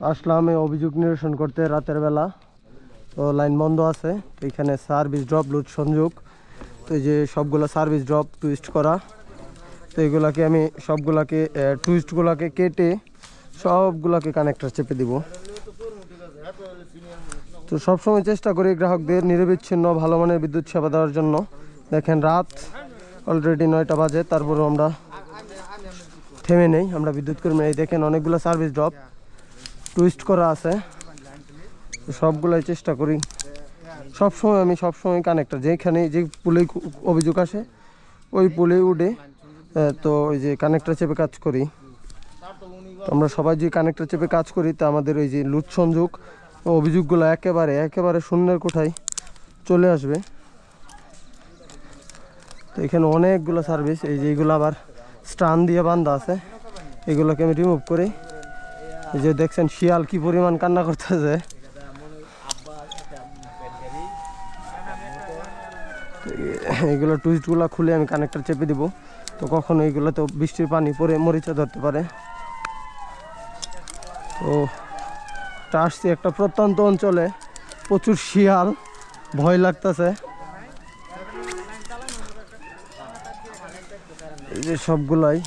আসলাম এই অভিযোগ নিরসন করতে রাতের বেলা। তো লাইন বন্ধ আছে, তো এখানে সার্ভিস ড্রপ লুট সংযোগ, তো এই যে সবগুলো সার্ভিস ড্রপ টুইস্ট করা, তো এগুলাকে আমি সবগুলাকে টুইস্টগুলোকে কেটে সবগুলোকে কানেক্টর চেপে দিব। তো সবসময় চেষ্টা করি গ্রাহকদের নিরবিচ্ছিন্ন ভালো মানের বিদ্যুৎ সেবা দেওয়ার জন্য। দেখেন রাত অলরেডি 9টা বাজে, তারপরেও আমরা থেমে নেই। আমরা বিদ্যুৎ কর্মী, এই দেখেন অনেকগুলো সার্ভিস ড্রপ টুইস্ট করা আছে, তো সবগুলাই চেষ্টা করি সবসময়। আমি সবসময় কানেক্টর যেখানে যে পুলেই অভিযোগ আসে ওই পুলেই উঠে তো ওই যে কানেক্টর চেপে কাজ করি। আমরা সবাই যে কানেক্টর চেপে কাজ করি, তা আমাদের ওই যে লুট সংযোগ অভিযোগগুলো একেবারে শূন্যের কোঠায় চলে আসবে। তো এখানে অনেকগুলো সার্ভিস, এই যে এইগুলো আবার স্টান দিয়ে বান্ধা আছে, এগুলোকে আমি রিমুভ করি। এই যে দেখছেন শিয়াল কি পরিমাণ কান্না করতেছে। এইগুলো টুইস্টগুলো খুলে আমি কানেক্টর চেপে দিব, তো কখনো এইগুলো তো বৃষ্টির পানি পরে মরিচা ধরতে পারে। তো আসছি একটা প্রত্যন্ত অঞ্চলে, প্রচুর শিয়াল, ভয় লাগতেছে। এই যে সবগুলাই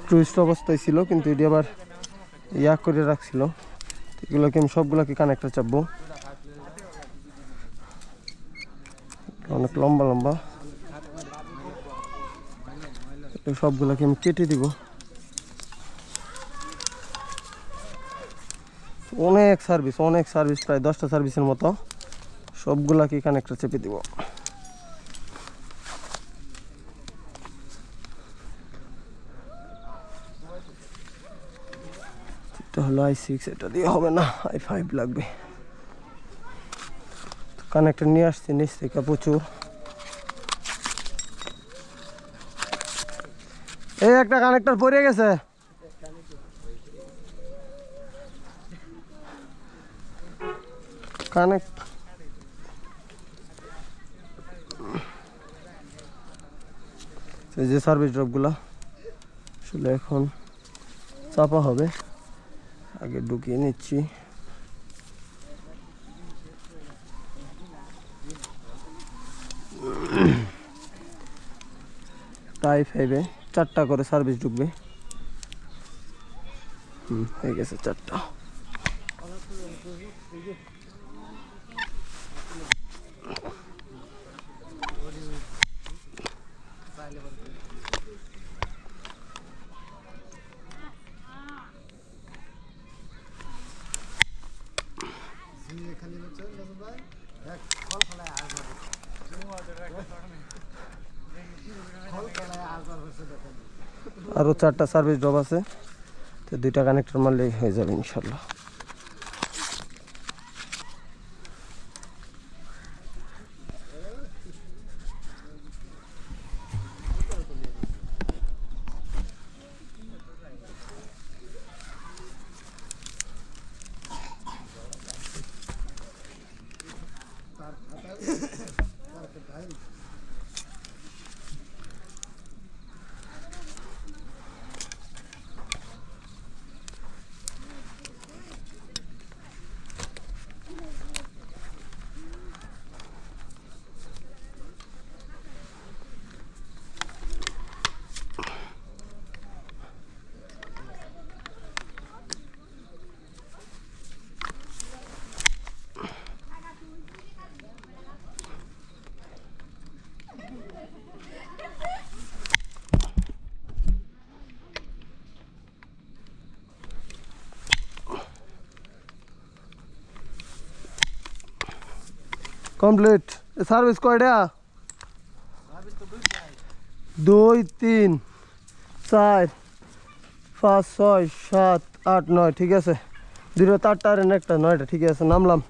টুইস্ট অবস্থায় ছিল, কিন্তু এটি আবার ইয়া করে রাখছিল। এগুলোকে আমি সবগুলোকে কানেক্টর চাপবো, অনেক লম্বা লম্বা, সবগুলোকে আমি কেটে দিব। অনেক সার্ভিস প্রায় 10টা সার্ভিসের মতো, সবগুলাকে কানেক্টর চেপে দিব। এটা হলো i6, এটা দিয়ে হবে না, i5 লাগবে। কানেক্টর নিয়ে আসছি নিচ থেকে প্রচুর। এই একটা কানেক্টর পড়ে গেছে, কানেক্ট এই যে সার্ভিস ড্রপগুলো আসলে এখন চাপা হবে, আগে ঢুকিয়ে নিচ্ছি। i5-এ 4টা করে সার্ভিস ঢুকবে। হয়ে গেছে 4টা। আরো 4টা সার্ভিস ড্রপ আছে, তো 2টা কানেক্টর মারলেই হয়ে যাবে ইনশাল্লাহ। কমপ্লিট। সার্ভিস কয়টা? 2 3 4 5 6 7 8 9, ঠিক আছে। 2টা 4টা আর একটা 9টা, ঠিক আছে। নামলাম।